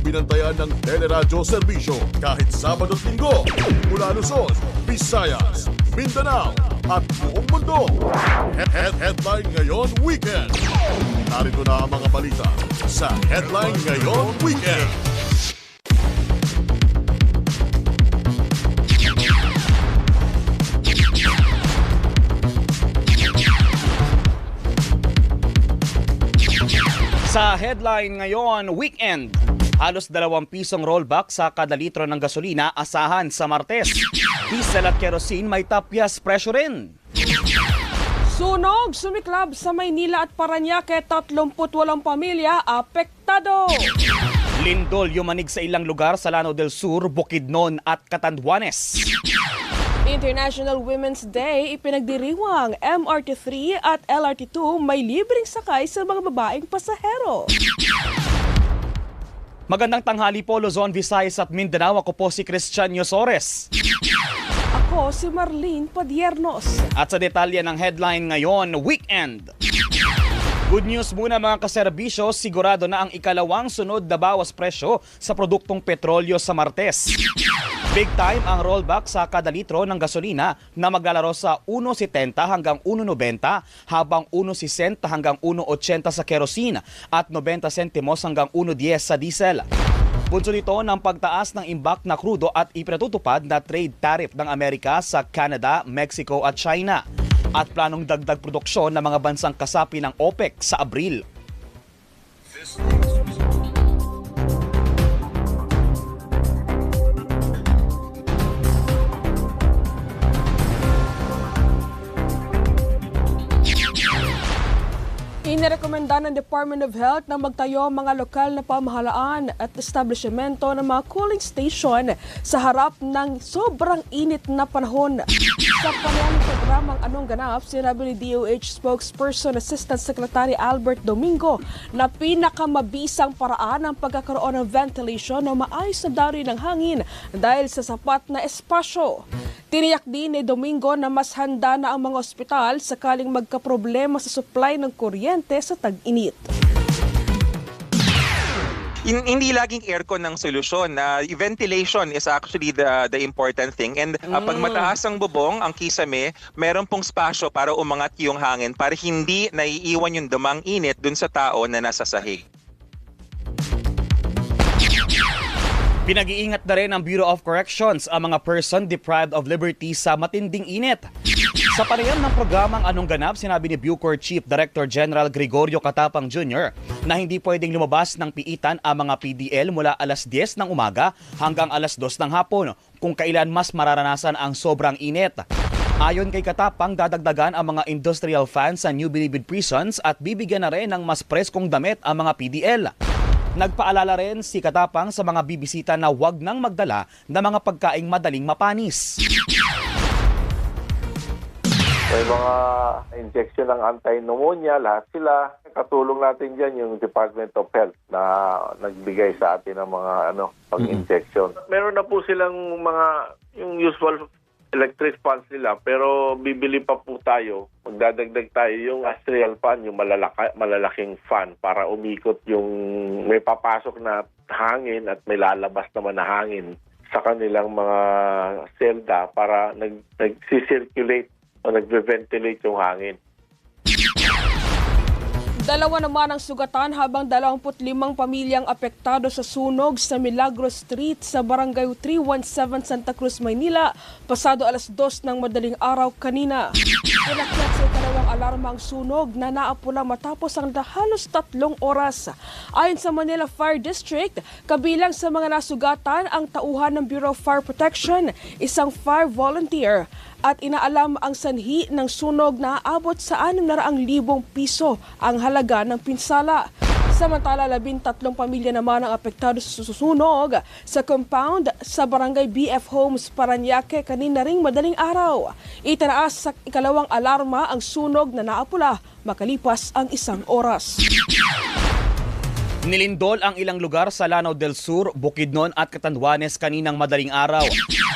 binantayan ng Teleradyo Serbisyo kahit Sabado at Linggo mula Luzon, Visayas, Mindanao at buong mundo. Headline Ngayon Weekend. Narito na ang mga balita sa Headline Ngayon Weekend. Sa Headline Ngayon Weekend, halos 2 pisong rollback sa kada litro ng gasolina asahan sa Martes. Diesel at kerosene may tapyas presyo rin. Sunog, sumiklab sa Maynila at Parañaque, 38 pamilya apektado. Lindol yumanig sa ilang lugar sa Lanao del Sur, Bukidnon at Catanduanes. International Women's Day, ipinagdiriwang MRT3 at LRT2 may libreng sakay sa mga babaeng pasahero. Magandang tanghali po Luzon, Visayas at Mindanao. Ako po si Christian Yosores. Ako si Marlene Padiernos. At sa detalye ng Headline Ngayon Weekend. Good news muna mga kaserbisyo, sigurado na ang ikalawang sunod na bawas presyo sa produktong petrolyo sa Martes. Big time ang rollback sa kada litro ng gasolina na maglalaro sa 1.70 hanggang 1.90 habang 1.60 hanggang 1.80 sa kerosene at 90 sentimos hanggang 1.10 sa diesel. Bunso nito ng pagtaas ng imbak na krudo at ipinatutupad na trade tariff ng Amerika sa Canada, Mexico at China at planong dagdag produksyon ng mga bansang kasapi ng OPEC sa Abril. Inirekomenda ng Department of Health na magtayo mga lokal na pamahalaan at establishmento ng mga cooling station sa harap ng sobrang init na panahon. Sa panayang programang Anong Ganap, sinabi ni DOH spokesperson Assistant Secretary Albert Domingo na pinakamabisang paraan ang pagkakaroon ng ventilation na maayos na daloy ng hangin dahil sa sapat na espasyo. Tiniyak din ni Domingo na mas handa na ang mga ospital sakaling magkaproblema sa supply ng kuryente sa tag-init. Hindi laging aircon ng solusyon. Ventilation is actually the important thing. And pag mataas ang bubong, ang kisame, meron pong spasyo para umangat yung hangin para hindi naiiwan yung damang init dun sa tao na nasa sahig. Pinag-iingat na rin ng Bureau of Corrections ang mga person deprived of liberty sa matinding init. Sa panayam ng programang Anong Ganap, sinabi ni Bucor Chief Director General Gregorio Catapang Jr. na hindi pwedeng lumabas ng piitan ang mga PDL mula alas 10 ng umaga hanggang alas 2 ng hapon kung kailan mas mararanasan ang sobrang init. Ayon kay Katapang, dadagdagan ang mga industrial fans sa New Bilibid prisons at bibigyan na rin ng mas preskong damit ang mga PDL. Nagpaalala rin si Katapang sa mga bibisita na huwag nang magdala ng mga pagkaing madaling mapanis. May mga injection ng anti-pneumonia, lahat sila. Katulong natin dyan yung Department of Health na nagbigay sa atin ng mga pang-injection. Meron na po silang mga yung usual electric fans nila, pero bibili pa po tayo. Magdadagdag tayo yung industrial fan, yung malalaking fan para umikot yung may papasok na hangin at may lalabas naman na hangin sa kanilang mga selda para nag-circulate o nag-ventilate yung hangin. Dalawa naman ang sugatan habang 25 pamilyang apektado sa sunog sa Milagros Street sa Barangay 317 Santa Cruz, Maynila pasado alas 2 ng madaling araw kanina. Inakyat sa ikalawang alarma ang sunog na naapula matapos ang halos 3 oras. Ayon sa Manila Fire District, kabilang sa mga nasugatan ang tauhan ng Bureau of Fire Protection, isang fire volunteer at inaalam ang sanhi ng sunog na aabot sa 600,000 piso ang halaga ng pinsala. Samantala, 13 pamilya naman ang apektado sa susunog sa compound sa Barangay BF Homes, Parañaque kanina ring madaling araw. Itinaas sa ikalawang alarma ang sunog na naapula makalipas ang 1 oras. Nilindol ang ilang lugar sa Lanao del Sur, Bukidnon at Catanduanes kaninang madaling araw.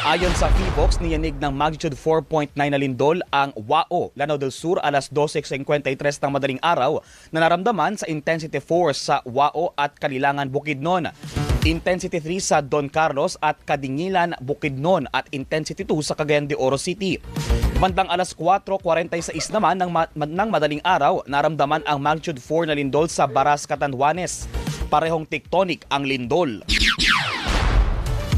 Ayon sa PHIVOX, niyanig ng magnitude 4.9 na lindol ang WAO, Lanao del Sur, alas 12:53 ng madaling araw na naramdaman sa intensity 4 sa WAO at Kalilangan, Bukidnon. Intensity 3 sa Don Carlos at Kadingilan, Bukidnon at Intensity 2 sa Cagayan de Oro City. Bandang alas 4:46 naman ng madaling araw, naramdaman ang magnitude 4 na lindol sa Baras, Catanduanes. Parehong tectonic ang lindol.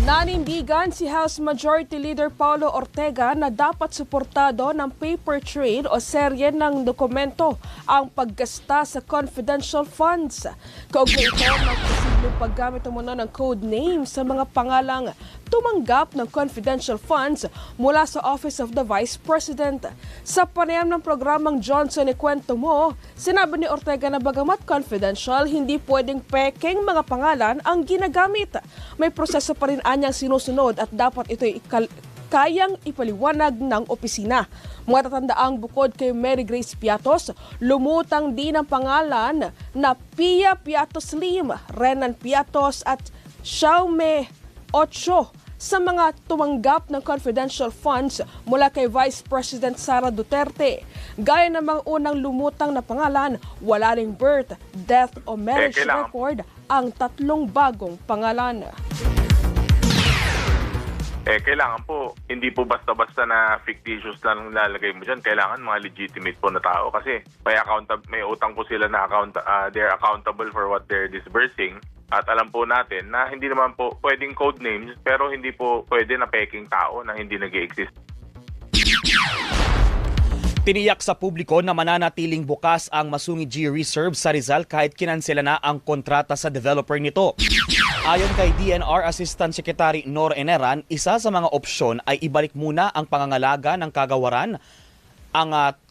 Nanindigan si House Majority Leader Paulo Ortega na dapat suportado ng paper trail o serye ng dokumento ang paggasta sa confidential funds. Kaugnay ito ng posibleng paggamit umano ng code name sa mga pangalang tumanggap ng confidential funds mula sa Office of the Vice President. Sa panayam ng programang Johnson Ikwento Mo, sinabi ni Ortega na bagamat confidential, hindi pwedeng pekeng mga pangalan ang ginagamit. May proseso pa rin anyang sinusunod at dapat ito'y kayang ipaliwanag ng opisina. Matatandaang bukod kay Mary Grace Piatos, lumutang din ang pangalan na Pia Piatos Lim, Renan Piatos at Xiaome Ocho sa mga tumanggap ng confidential funds mula kay Vice President Sara Duterte. Gaya ng mga unang lumutang na pangalan, wala ring birth, death o marriage record ang tatlong bagong pangalan. Kailangan po, hindi po basta-basta na fictitious lang lalagay mo dyan. Kailangan mga legitimate po na tao kasi may utang po sila na they're accountable for what they're disbursing. At alam po natin na hindi naman po pwedeng code names pero hindi po pwede na peking tao na hindi nag-i-exist. Tiniyak sa publiko na mananatiling bukas ang Masungi G Reserve sa Rizal kahit kinansela na ang kontrata sa developer nito. Ayon kay DNR Assistant Secretary Nor Eneran, isa sa mga opsyon ay ibalik muna ang pangangalaga ng kagawaran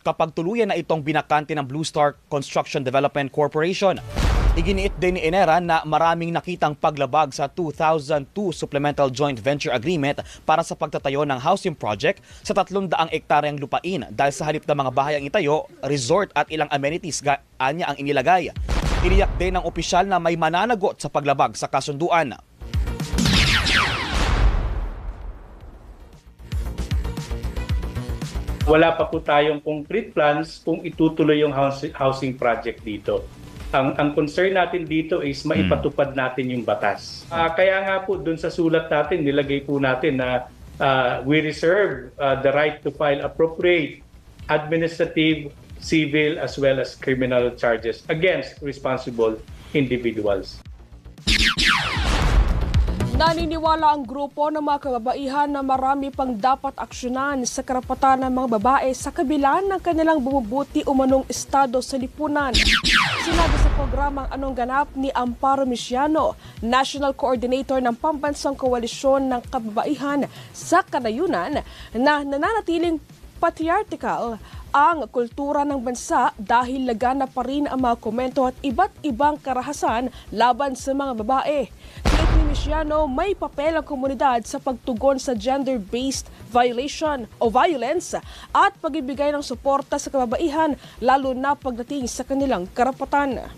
kapag tuluyan na itong binakante ng Blue Star Construction Development Corporation. Iginiit din ni Eneran na maraming nakitang paglabag sa 2002 Supplemental Joint Venture Agreement para sa pagtatayo ng housing project sa 300 ektaryang lupain dahil sa halip na mga bahay ang itayo, resort at ilang amenities anya ang inilagay. Tiniyak din ng opisyal na may mananagot sa paglabag sa kasunduan. Wala pa po tayong concrete plans kung itutuloy yung housing project dito. Ang concern natin dito is maipatupad natin yung batas. Kaya nga po dun sa sulat natin, nilagay po natin na we reserve the right to file appropriate administrative, civil as well as criminal charges against responsible individuals. Naniniwala ang grupo ng mga kababaihan na marami pang dapat aksyonan sa karapatan ng mga babae sa kabila ng kanilang bumubuti umanong estado sa lipunan. Sinabi sa programang Anong Ganap ni Amparo Misiano, National Coordinator ng Pambansang Koalisyon ng Kababaihan sa Kanayunan, na nananatiling patriarchal ang kultura ng bansa dahil lagana pa rin ang mga komento at iba't ibang karahasan laban sa mga babae. Kahit ni Misiano, may papel ang komunidad sa pagtugon sa gender-based violation o violence at pagbibigay ng suporta sa kababaihan lalo na pagdating sa kanilang karapatan.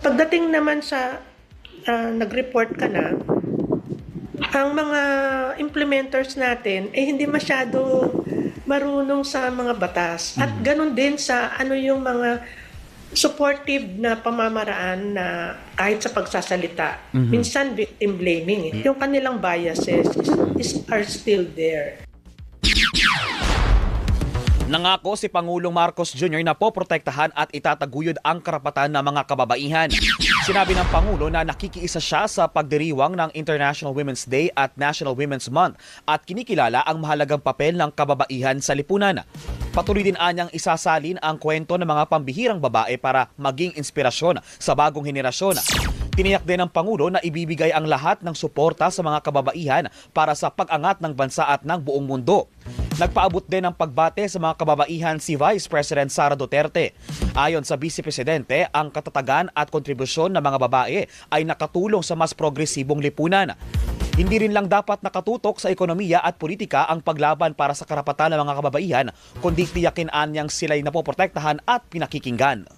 Pagdating naman sa nag-report ka na, ang mga implementers natin hindi masyado marunong sa mga batas at ganun din sa yung mga supportive na pamamaraan na kahit sa pagsasalita. Minsan victim blaming. Yung kanilang biases are still there. Nangako si Pangulong Marcos Jr. na poprotektahan at itataguyod ang karapatan ng mga kababaihan. Sinabi ng Pangulo na nakikiisa siya sa pagdiriwang ng International Women's Day at National Women's Month at kinikilala ang mahalagang papel ng kababaihan sa lipunan. Patuloy din anyang isasalin ang kwento ng mga pambihirang babae para maging inspirasyon sa bagong henerasyon. Tiniyak din ng Pangulo na ibibigay ang lahat ng suporta sa mga kababaihan para sa pag-angat ng bansa at ng buong mundo. Nagpaabot din ng pagbate sa mga kababaihan si Vice President Sara Duterte. Ayon sa Vice Presidente, ang katatagan at kontribusyon ng mga babae ay nakatulong sa mas progresibong lipunan. Hindi rin lang dapat nakatutok sa ekonomiya at politika ang paglaban para sa karapatan ng mga kababaihan, kundi tiyakin anyang sila'y napoprotektahan at pinakikinggan.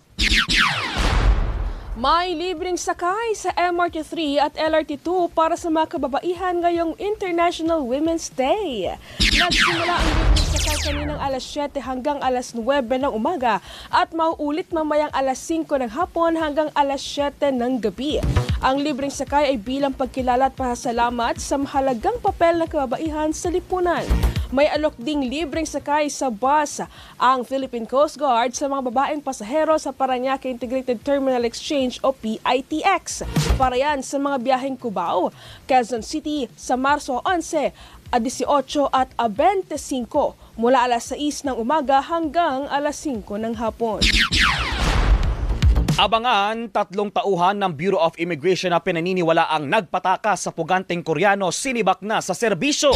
May libreng sakay sa MRT3 at LRT2 para sa mga kababaihan ngayong International Women's Day. Nagsimula ang libreng sakay kaninang alas 7 hanggang alas 9 ng umaga at mauulit mamayang alas 5 ng hapon hanggang alas 7 ng gabi. Ang libreng sakay ay bilang pagkilala at pasasalamat sa mahalagang papel ng kababaihan sa lipunan. May alok ding libreng sakay sa bus ang Philippine Coast Guard sa mga babaeng pasahero sa Parañaque Integrated Terminal Exchange o PITX. Para yan sa mga biyaheng Cubao, Quezon City sa Marso 11, 18 at 25 mula alas 6 ng umaga hanggang alas 5 ng hapon. Abangan, 3 tauhan ng Bureau of Immigration na pinaniniwala ang nagpatakas sa puganteng Koreano sinibak na sa serbisyo.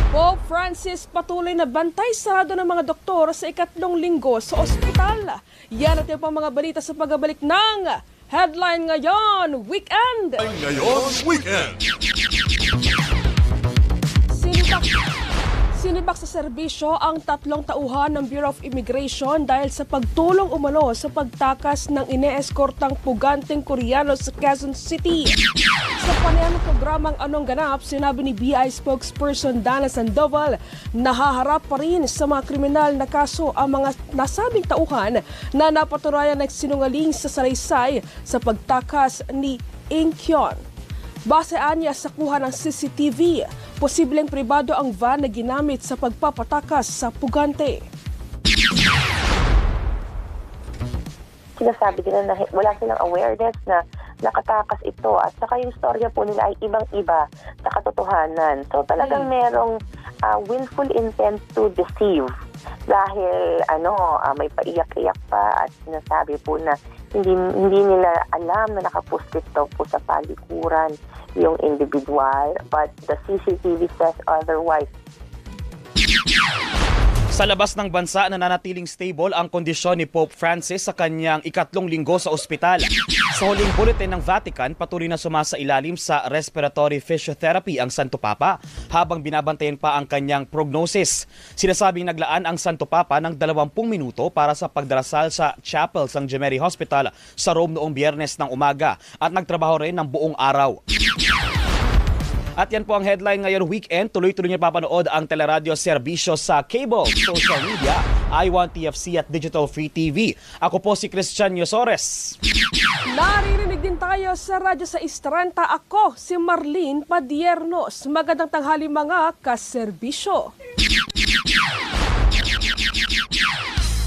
Pope Francis patuloy na bantay sarado ng mga doktor sa ikatlong linggo sa ospital. Yan at yung pang mga balita sa pagbabalik ng Headline Ngayon Weekend. Ngayon Weekend. Sinibak sa serbisyo ang 3 tauhan ng Bureau of Immigration dahil sa pagtulong umano sa pagtakas ng ine-eskortang puganteng Koreano sa Quezon City. Sa panayam ng programang Anong Ganap, sinabi ni BI spokesperson Dana Sandoval, nahaharap pa rin sa mga kriminal na kaso ang mga nasabing tauhan na napaturayan ng sinungaling sa salaysay sa pagtakas ni Inkyon. Basean niya sa kuha ng CCTV, posibleng pribado ang van na ginamit sa pagpapatakas sa pugante. Sinasabi nila na wala silang awareness na nakatakas ito at saka yung storya po nila ay ibang-iba sa katotohanan. So talagang merong willful intent to deceive dahil may paiyak-iyak pa at sinasabi po na hindi nila alam na nakapuslit daw po sa palikuran yung individual, but the CCTV says otherwise. Sa labas ng bansa, nananatiling stable ang kondisyon ni Pope Francis sa kanyang ikatlong linggo sa ospital. Sa huling bulletin ng Vatican, patuloy na sumasailalim sa respiratory physiotherapy ang Santo Papa habang binabantayan pa ang kanyang prognosis. Sinasabing naglaan ang Santo Papa ng 20 minuto para sa pagdarasal sa chapel ng Gemelli Hospital sa Rome noong Biyernes ng umaga at nagtrabaho rin ng buong araw. At yan po ang headline ngayon weekend. Tuloy-tuloy niyo papanood ang teleradyo serbisyo sa cable, social media, I1 TFC at Digital Free TV. Ako po si Christian Yosores. Naririnig din tayo sa Radyo sa Istranta. Ako si Marlene Padiernos. Magandang tanghali mga kaserbisyo.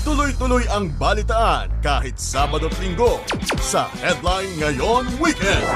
Tuloy-tuloy ang balitaan kahit Sabado at Linggo sa Headline Ngayon Weekend.